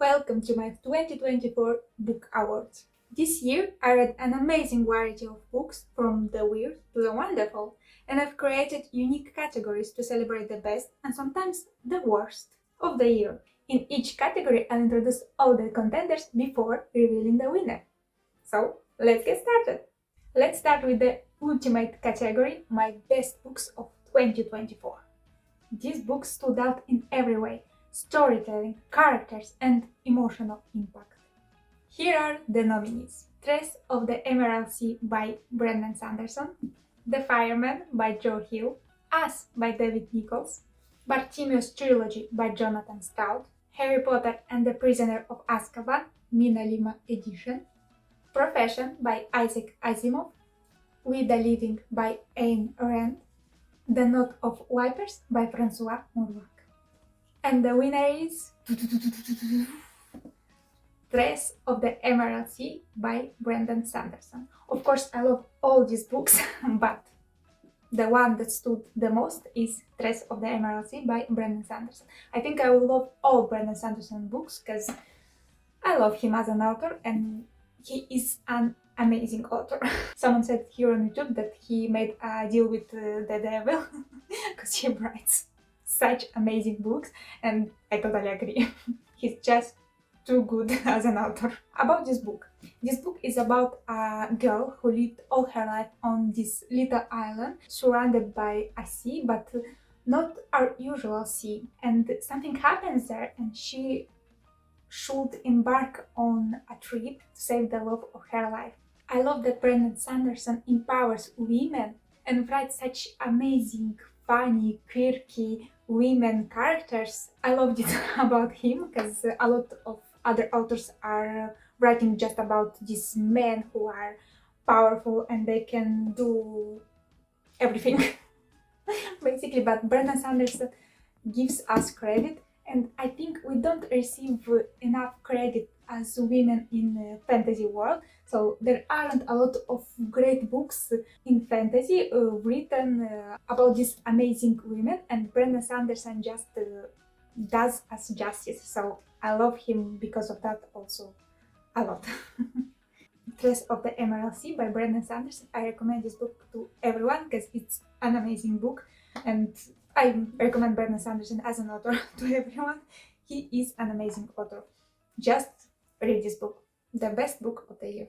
Welcome to my 2024 Book Awards. This year I read an amazing variety of books from the weird to the wonderful, and I've created unique categories to celebrate the best and sometimes the worst of the year. In each category I'll introduce all the contenders before revealing the winner. So let's get started. Let's start with the ultimate category, my best books of 2024. These books stood out in every way: storytelling, characters, and emotional impact. Here are the nominees: Tress of the Emerald Sea by Brandon Sanderson, The Fireman by Joe Hill, Us by David Nicholls, Bartimaeus Trilogy by Jonathan Stroud, Harry Potter and the Prisoner of Azkaban, Minalima edition, Profession by Isaac Asimov, We the Living by Ayn Rand, The Knot of Vipers by François Mauriac. And the winner is Tress of the Emerald Sea by Brandon Sanderson. Of course, I love all these books, but the one that stood the most is Tress of the Emerald Sea by Brandon Sanderson. I think I will love all Brandon Sanderson books because I love him as an author and he is an amazing author. Someone said here on YouTube that he made a deal with the devil because he writes such amazing books, and I totally agree. He's just too good as an author. About this book is about a girl who lived all her life on this little island surrounded by a sea, but not our usual sea, and something happens there and she should embark on a trip to save the love of her life. I love that Brandon Sanderson empowers women and writes such amazing, funny, quirky women characters. I loved it about him because a lot of other authors are writing just about these men who are powerful and they can do everything basically, but Brandon Sanderson gives us credit, and I think we don't receive enough credit as women in the fantasy world. So there aren't a lot of great books in fantasy written about these amazing women, and Brandon Sanderson just does us justice. So I love him because of that also a lot. Tress of the Emerald Sea by Brandon Sanderson. I recommend this book to everyone because it's an amazing book, and I recommend Brandon Sanderson as an author to everyone. He is an amazing author. Just read this book. The best book of the year.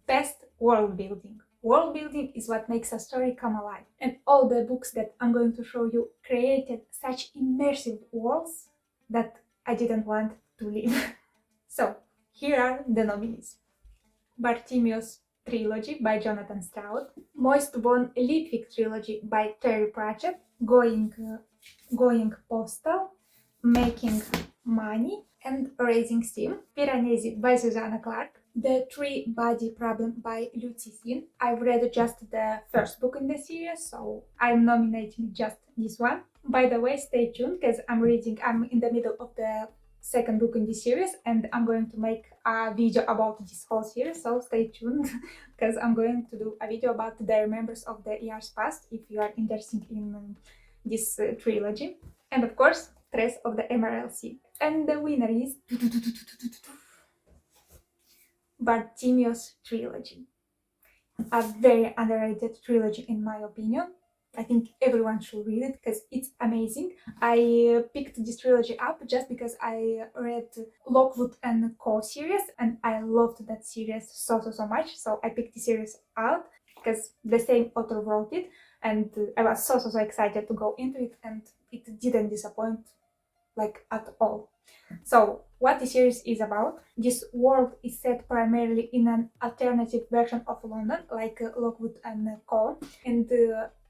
Best world building. World building is what makes a story come alive, and all the books that I'm going to show you created such immersive worlds that I didn't want to leave. So, here are the nominees: Bartimaeus Trilogy by Jonathan Stroud, Moist Bone Litvic Trilogy by Terry Pratchett, Going Postal, Making Money, and Raising Steam, Piranesi by Susanna Clarke, The Three-Body Problem by Lucy Sin. I've read just the first book in the series, so I'm nominating just this one. By the way, stay tuned because I'm in the middle of the second book in this series and I'm going to make a video about this whole series, so stay tuned because I'm going to do a video about the members of the years past if you are interested in this trilogy. And of course, Tress of the Emerald Sea. And the winner is Bartimaeus Trilogy. A very underrated trilogy in my opinion. I think everyone should read it because it's amazing. I picked this trilogy up just because I read Lockwood and Co. series and I loved that series so much. So I picked the series out because the same author wrote it, and I was so excited to go into it, and it didn't disappoint like at all. So what the series is about: this world is set primarily in an alternative version of London, like Lockwood and Co. And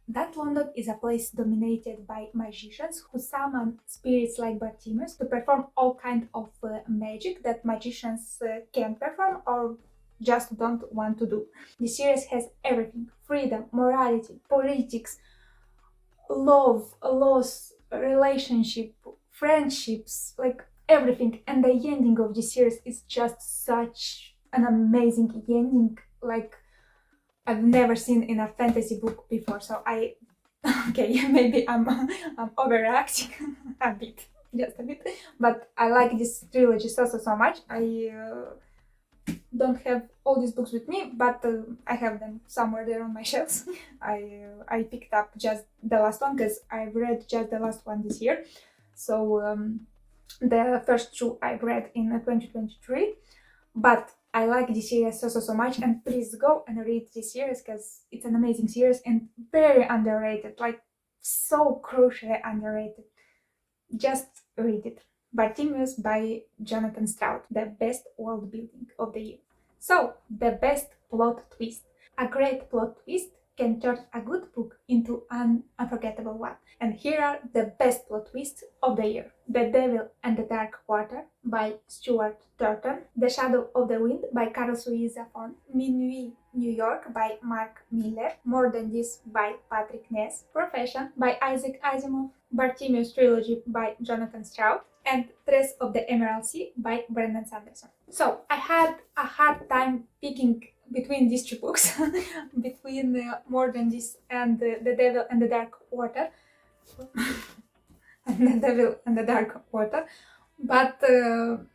that London is a place dominated by magicians who summon spirits like Bartimaeus to perform all kinds of magic that magicians can perform or just don't want to do. The series has everything: freedom, morality, politics, love, loss, relationship, friendships, like everything. And the ending of the series is just such an amazing ending, like I've never seen in a fantasy book before. So okay, maybe I'm overreacting a bit. just a bit. But I like this trilogy so much. I don't have all these books with me, but I have them somewhere there on my shelves. I picked up just the last one because I've read just the last one this year. So the first two I've read in 2023, but I like this series so much, and please go and read this series because it's an amazing series and very underrated, like so crucially underrated. Just read it. Bartimaeus by Jonathan Stroud, the best world building of the year. So, the best plot twist. A great plot twist can turn a good book into an unforgettable one. And here are the best plot twists of the year. The Devil and the Dark Water by Stuart Turton. The Shadow of the Wind by Carlos Ruiz Zafón. Minuit, New York by Mark Miller. More Than This by Patrick Ness. Profession by Isaac Asimov. Bartimaeus Trilogy by Jonathan Stroud. And Tress of the Emerald Sea by Brandon Sanderson. So I had a hard time picking between these two books, between More Than This and The Devil and the Dark Water. And The Devil and the Dark Water. But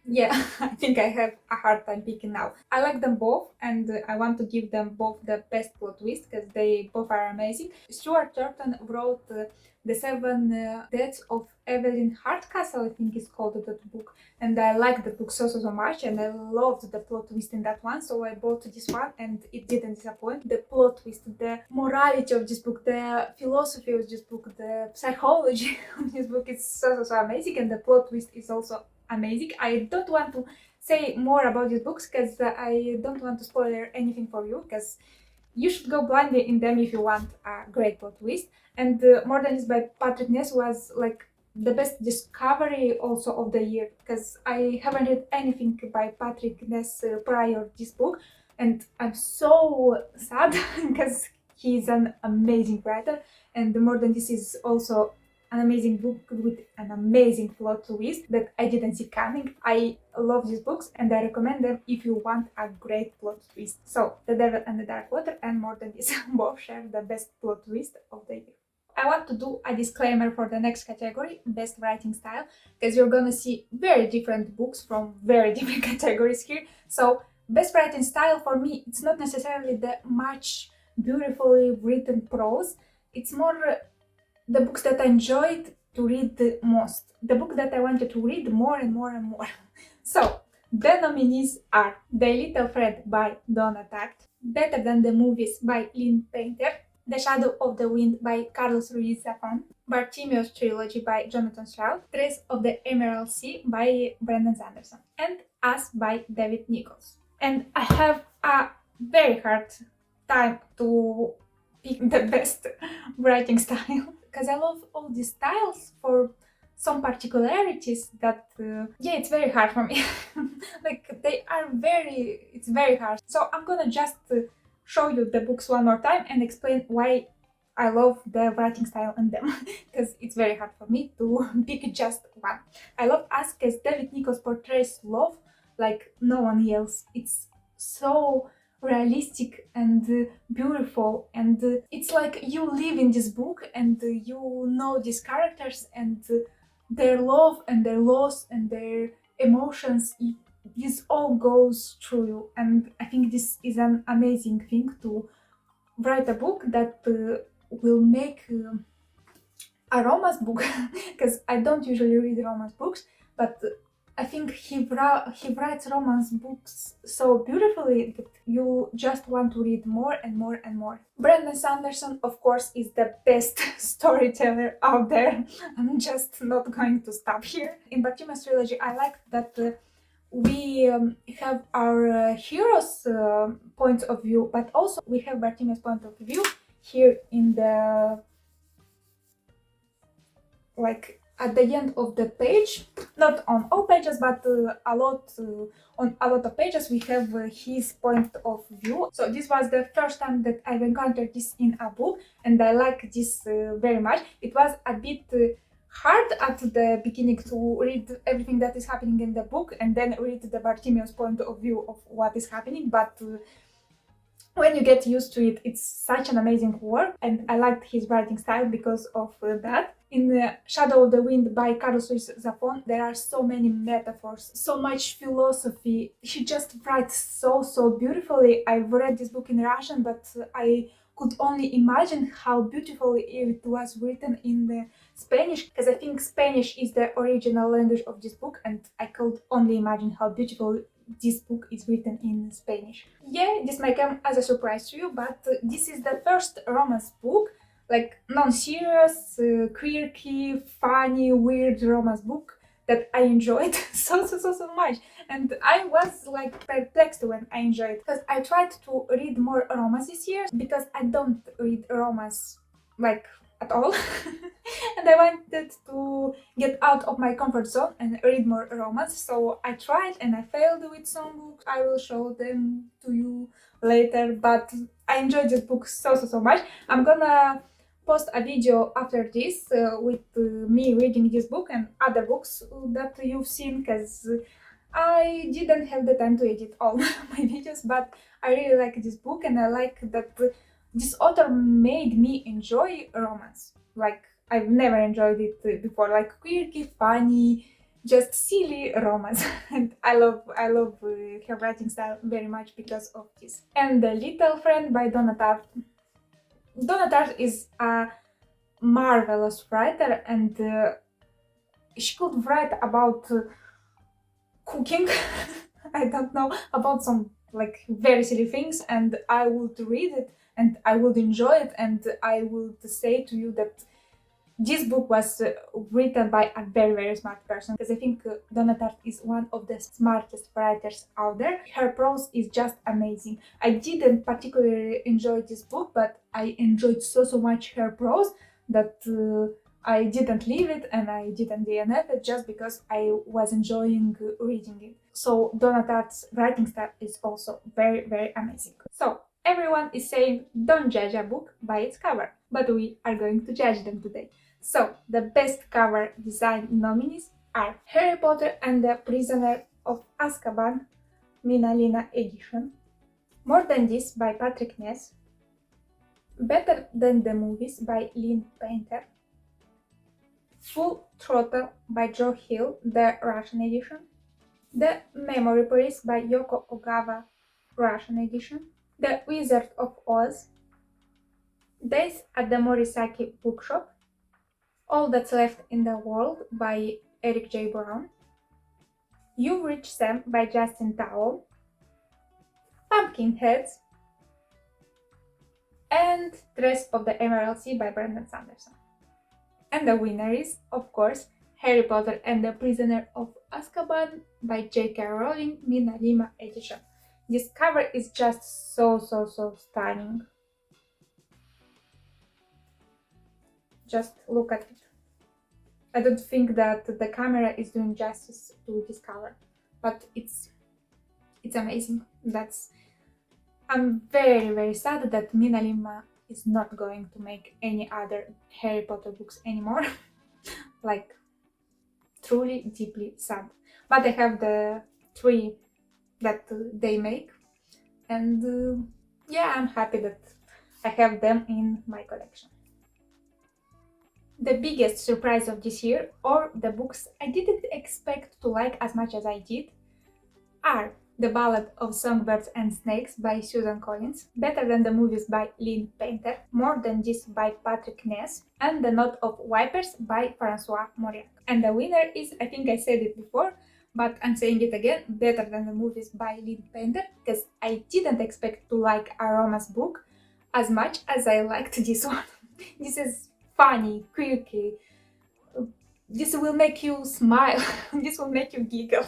yeah, I think I have a hard time picking now. I like them both, and I want to give them both the best plot twist because they both are amazing. Stuart Turton wrote The Seven Deaths of Evelyn Hardcastle, I think it's called that book, and I liked the book so much, and I loved the plot twist in that one, so I bought this one and it didn't disappoint. The plot twist, the morality of this book, the philosophy of this book, the psychology of this book is so amazing, and the plot twist is also amazing. I don't want to say more about these books because I don't want to spoil anything for you, because you should go blindly in them if you want a great plot twist. And More Than This by Patrick Ness was like the best discovery also of the year, because I haven't read anything by Patrick Ness prior this book, and I'm so sad because he's an amazing writer, and More Than This is also an amazing book with an amazing plot twist that I didn't see coming. I love these books and I recommend them if you want a great plot twist. So, The Devil and the Dark Water and More Than This both share the best plot twist of the year. I want to do a disclaimer for the next category, best writing style, because you're gonna see very different books from very different categories here. So, best writing style for me, it's not necessarily the much beautifully written prose, it's more the books that I enjoyed to read the most, the book that I wanted to read more and more and more. So, the nominees are The Little Thread by Donna Tartt, Better Than the Movies by Lynn Painter, The Shadow of the Wind by Carlos Ruiz Zafón, Bartimaeus Trilogy by Jonathan Stroud, Tress of the Emerald Sea by Brandon Sanderson, and Us by David Nicholls. And I have a very hard time to pick the best writing style, because I love all these styles for some particularities that, it's very hard for me. Like, it's very hard. So I'm gonna just show you the books one more time and explain why I love the writing style in them, because it's very hard for me to pick just one. I love Us because David Nicholls portrays love like no one else. It's so realistic and beautiful, and it's like you live in this book and you know these characters and their love and their loss and their emotions. This all goes through you, and I think this is an amazing thing to write a book that will make a romance book, because I don't usually read romance books, but I think he writes romance books so beautifully that you just want to read more and more and more. Brandon Sanderson, of course, is the best storyteller out there. I'm just not going to stop here. In Bartimaeus Trilogy, I like that we have our hero's point of view, but also we have Bartimaeus' point of view here in the, like, at the end of the page, not on all pages, but on a lot of pages we have his point of view. So this was the first time that I've encountered this in a book, and I like this very much. It was a bit hard at the beginning to read everything that is happening in the book and then read the Bartimaeus point of view of what is happening, but when you get used to it, it's such an amazing work, and I liked his writing style because of that. In the Shadow of the Wind by Carlos Ruiz Zafón, there are so many metaphors, so much philosophy. He just writes so beautifully. I've read this book in Russian, but I could only imagine how beautifully it was written in the Spanish, because I think Spanish is the original language of this book, and I could only imagine how beautiful this book is written in Spanish. Yeah, this may come as a surprise to you, but this is the first romance book, like non-serious, quirky, funny, weird romance book that I enjoyed so much. And I was like perplexed when I enjoyed it, because I tried to read more romance this year, because I don't read romance like at all. And I wanted to get out of my comfort zone and read more romance. So I tried and I failed with some books. I will show them to you later, but I enjoyed this book so much. I'm gonna post a video after this with me reading this book and other books that you've seen, because I didn't have the time to edit all my videos, but I really like this book, and I like that this author made me enjoy romance. Like, I've never enjoyed it before, like quirky, funny, just silly romance. And I love her writing style very much because of this. And The Little Friend by Donna Tartt. Donna Tartt is a marvelous writer, and she could write about cooking. I don't know, about some like very silly things, and I would read it and I would enjoy it, and I would say to you that this book was written by a very smart person, because I think Donna Tartt is one of the smartest writers out there. Her prose is just amazing. I didn't particularly enjoy this book, but I enjoyed so much her prose that I didn't leave it and I didn't DNF it, just because I was enjoying reading it. So Donna Tartt's writing style is also very amazing. So everyone is saying don't judge a book by its cover, but we are going to judge them today. So the best cover design nominees are Harry Potter and the Prisoner of Azkaban, Minalima edition, More Than This by Patrick Ness, Better Than the Movies by Lynn Painter, Full Throttle by Joe Hill, the Russian edition, The Memory Police by Yoko Ogawa, Russian edition, The Wizard of Oz, Days at the Morisaki Bookshop, All That's Left in the World by Eric J. Brown, You've Reached Sam by Justin Towell, Pumpkinheads, and Tress of the Emerald Sea by Brandon Sanderson. And the winner is, of course, Harry Potter and the Prisoner of Azkaban by J.K. Rowling, Minalima edition. This cover is just so stunning. Just look at it. I don't think that the camera is doing justice to this cover, but it's amazing. I'm very sad that Minalima is not going to make any other Harry Potter books anymore. Like, truly deeply sad. But I have the 3 that they make, and yeah, I'm happy that I have them in my collection. The biggest surprise of this year, or the books I didn't expect to like as much as I did, are The Ballad of Songbirds and Snakes by Susan Collins, Better Than the Movies by Lynn Painter, More Than This by Patrick Ness, and The Knot of Vipers by François Mauriac. And the winner is, I think I said it before, but I'm saying it again, Better Than the Movies by Lynn Painter, because I didn't expect to like a romance book as much as I liked this one. This is funny, quirky, this will make you smile, this will make you giggle.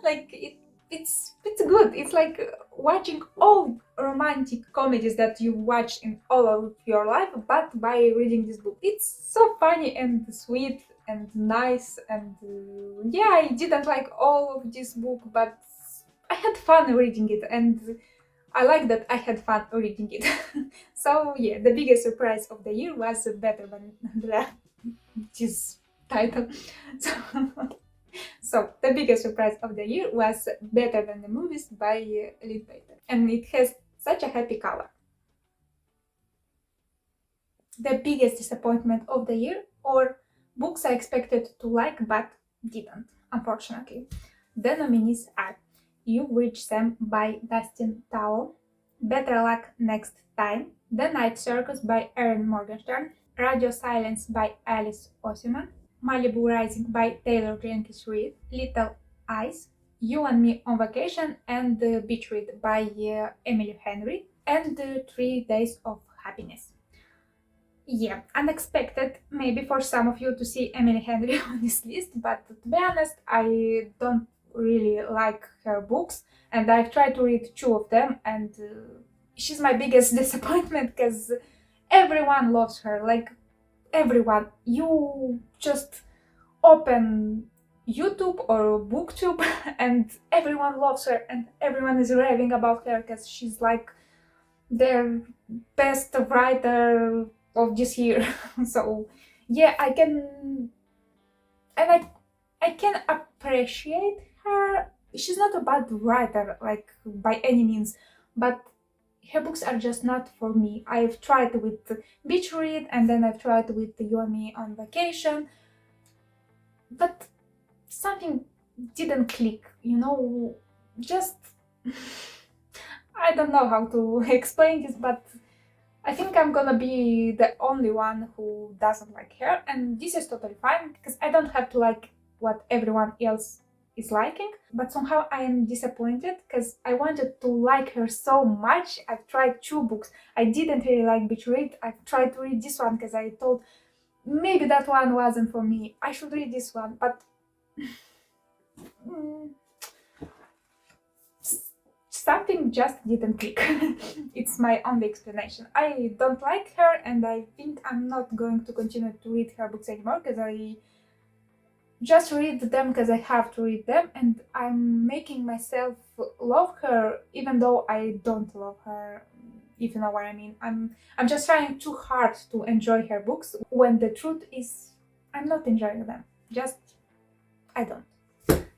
Like, it's good. It's like watching all romantic comedies that you watch in all of your life, but by reading this book. It's so funny and sweet and nice, and yeah, I didn't like all of this book, but I had fun reading it, and I like that I had fun reading it. So yeah, the biggest surprise of the year was Better Than this title. So the biggest surprise of the year was Better Than the Movies by Lynn Painter, and it has such a happy cover. The biggest disappointment of the year or books I expected to like but didn't, unfortunately. The nominees are You Reach Them by Dustin Towell, Better Luck Next Time, The Night Circus by Erin Morgenstern, Radio Silence by Alice Oseman, Malibu Rising by Taylor Jenkins Reid, Little Eyes, You and Me on Vacation, and Beach Read by Emily Henry, and 3 Days of Happiness. Yeah, unexpected maybe for some of you to see Emily Henry on this list, but to be honest, I don't really like her books, and I've tried to read 2 of them, and she's my biggest disappointment because everyone loves her. Like, everyone. You just open YouTube or BookTube and everyone loves her and everyone is raving about her because she's like their best writer of this year. So yeah, I can and I can appreciate her. She's not a bad writer, like by any means, but her books are just not for me. I've tried with Beach Read and then I've tried with You and Me on Vacation, but something didn't click, just I don't know how to explain this, but I think I'm gonna be the only one who doesn't like her, and this is totally fine because I don't have to like what everyone else is liking, but somehow I am disappointed because I wanted to like her so much. I've tried 2 books. I didn't really like Beach Read. I've tried to read this one because I thought maybe that one wasn't for me. I should read this one, but something just didn't click. It's my only explanation. I don't like her and I think I'm not going to continue to read her books anymore because I just read them because I have to read them, and I'm making myself love her even though I don't love her, if you know what I mean. I'm just trying too hard to enjoy her books when the truth is I'm not enjoying them. Just I don't.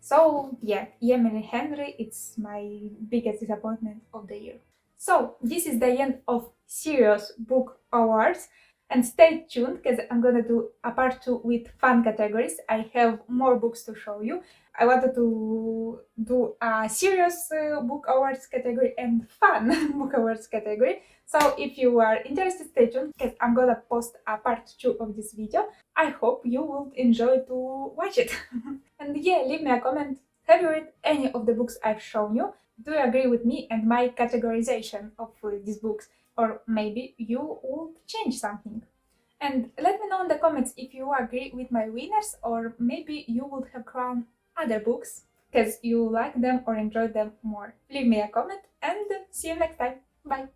So yeah, Emily Henry, it's my biggest disappointment of the year. So this is the end of Serious Book Awards. And stay tuned because I'm gonna do a part 2 with fun categories. I have more books to show you. I wanted to do a serious book awards category and fun book awards category. So if you are interested, stay tuned because I'm gonna post a part 2 of this video. I hope you will enjoy to watch it. And yeah, leave me a comment. Have you read any of the books I've shown you? Do you agree with me and my categorization of these books? Or maybe you would change something. And let me know in the comments if you agree with my winners, or maybe you would have crowned other books because you like them or enjoy them more. Leave me a comment and see you next time. Bye!